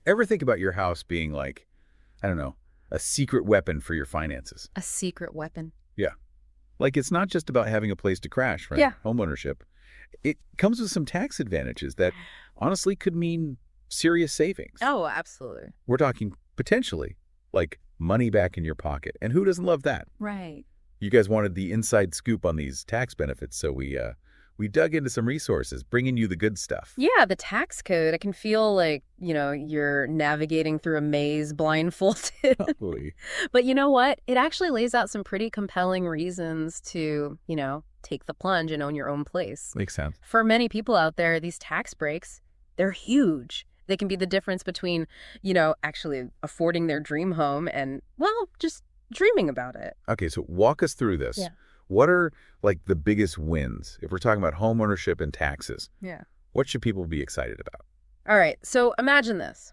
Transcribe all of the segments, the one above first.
Ever think about your house being like, I don't know, a secret weapon for your finances? A secret weapon. Yeah. Like, it's not just about having a place to crash, right? Yeah. Homeownership. It comes with some tax advantages that honestly could mean serious savings. Oh, absolutely. We're talking potentially like money back in your pocket. And who doesn't love that? Right. You guys wanted the inside scoop on these tax benefits, so we dug into some resources, bringing you the good stuff. Yeah, the tax code. I can feel like, you're navigating through a maze blindfolded. Totally. But you know what? It actually lays out some pretty compelling reasons to, take the plunge and own your own place. Makes sense. For many people out there, these tax breaks, they're huge. They can be the difference between, actually affording their dream home and, well, just dreaming about it. Okay, so walk us through this. Yeah. What are, like, the biggest wins? If we're talking about home ownership and taxes, Yeah. what should people be excited about? All right, so imagine this.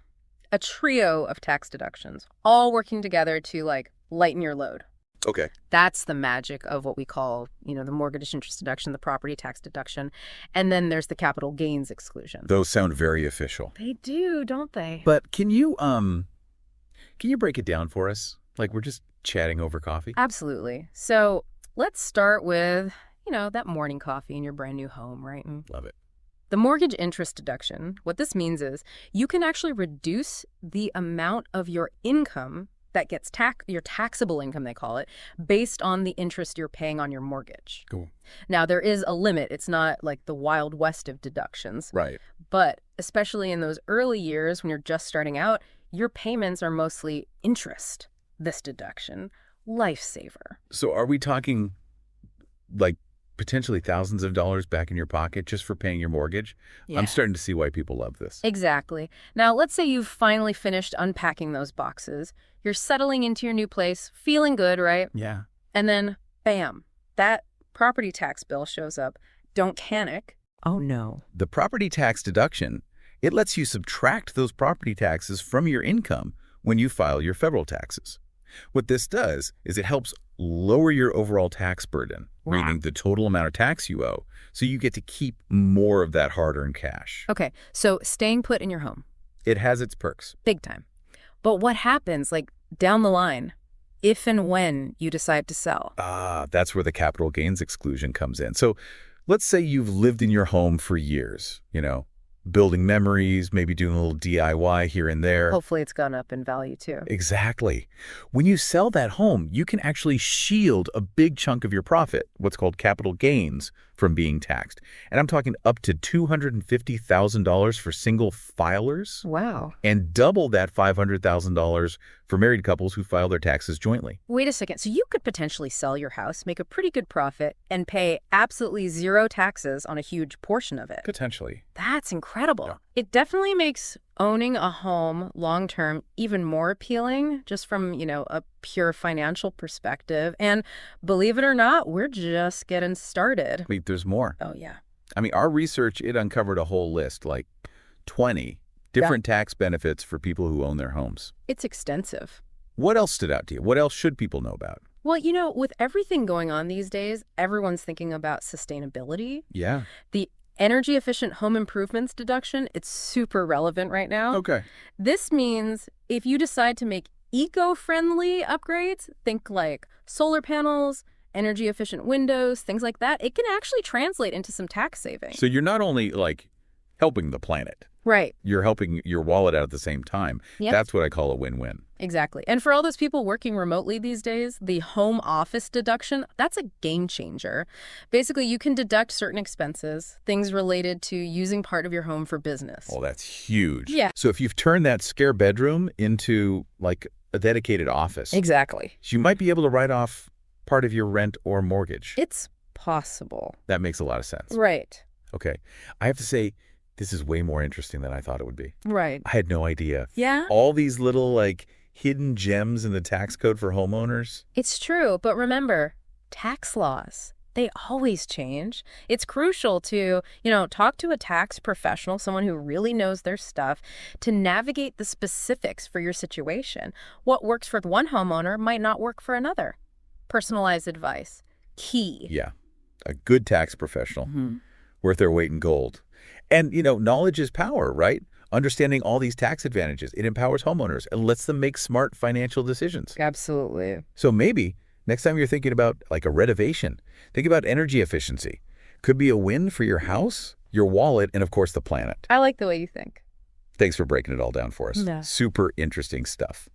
A trio of tax deductions, all working together to, lighten your load. Okay. That's the magic of what we call, the mortgage interest deduction, the property tax deduction, and then there's the capital gains exclusion. Those sound very official. They do, don't they? But can you break it down for us? Like, we're just chatting over coffee? Absolutely. So let's start with, that morning coffee in your brand new home, right? Love it. The mortgage interest deduction, what this means is you can actually reduce the amount of your income that gets your taxable income, they call it, based on the interest you're paying on your mortgage. Cool. Now, there is a limit. It's not like the Wild West of deductions. Right. But especially in those early years when you're just starting out, your payments are mostly interest. This deduction, lifesaver. So are we talking, like, potentially thousands of dollars back in your pocket just for paying your mortgage? Yeah. I'm starting to see why people love this. Exactly. Now, let's say you've finally finished unpacking those boxes. You're settling into your new place, feeling good, right? Yeah. And then, bam, that property tax bill shows up. Don't panic. Oh, no. The property tax deduction, it lets you subtract those property taxes from your income when you file your federal taxes. What this does is it helps lower your overall tax burden, meaning the total amount of tax you owe, so you get to keep more of that hard-earned cash. Okay, so staying put in your home. It has its perks. Big time. But what happens, down the line, if and when you decide to sell? That's where the capital gains exclusion comes in. So let's say you've lived in your home for years, building memories, maybe doing a little DIY here and there. Hopefully it's gone up in value too. Exactly. When you sell that home, you can actually shield a big chunk of your profit, what's called capital gains, from being taxed. And I'm talking up to $250,000 for single filers. Wow. And double that $500,000 for married couples who file their taxes jointly. Wait a second. So you could potentially sell your house, make a pretty good profit, and pay absolutely zero taxes on a huge portion of it. Potentially. That's incredible. Yeah. It definitely makes owning a home long-term even more appealing, just from, a pure financial perspective. And believe it or not, we're just getting started. Wait, there's more. Oh, yeah. Our research, it uncovered a whole list, like 20 different tax benefits for people who own their homes. It's extensive. What else stood out to you? What else should people know about? Well, with everything going on these days, everyone's thinking about sustainability. Yeah. The energy efficient home improvements deduction, it's super relevant right now. Okay. This means if you decide to make eco-friendly upgrades, think like solar panels, energy efficient windows, things like that, it can actually translate into some tax savings. So you're not only helping the planet. Right. You're helping your wallet out at the same time. Yep. That's what I call a win-win. Exactly. And for all those people working remotely these days, the home office deduction, that's a game changer. Basically, you can deduct certain expenses, things related to using part of your home for business. Oh, that's huge. Yeah. So if you've turned that spare bedroom into a dedicated office, Exactly. you might be able to write off part of your rent or mortgage. It's possible. That makes a lot of sense. Right. Okay. I have to say, this is way more interesting than I thought it would be. Right. I had no idea. Yeah? All these little, hidden gems in the tax code for homeowners. It's true. But remember, tax laws, they always change. It's crucial to, talk to a tax professional, someone who really knows their stuff, to navigate the specifics for your situation. What works for one homeowner might not work for another. Personalized advice. Key. Yeah. A good tax professional. Mm-hmm. Worth their weight in gold. And, knowledge is power, right? Understanding all these tax advantages, it empowers homeowners and lets them make smart financial decisions. Absolutely. So maybe next time you're thinking about like a renovation, think about energy efficiency. Could be a win for your house, your wallet, and of course the planet. I like the way you think. Thanks for breaking it all down for us. Yeah. Super interesting stuff.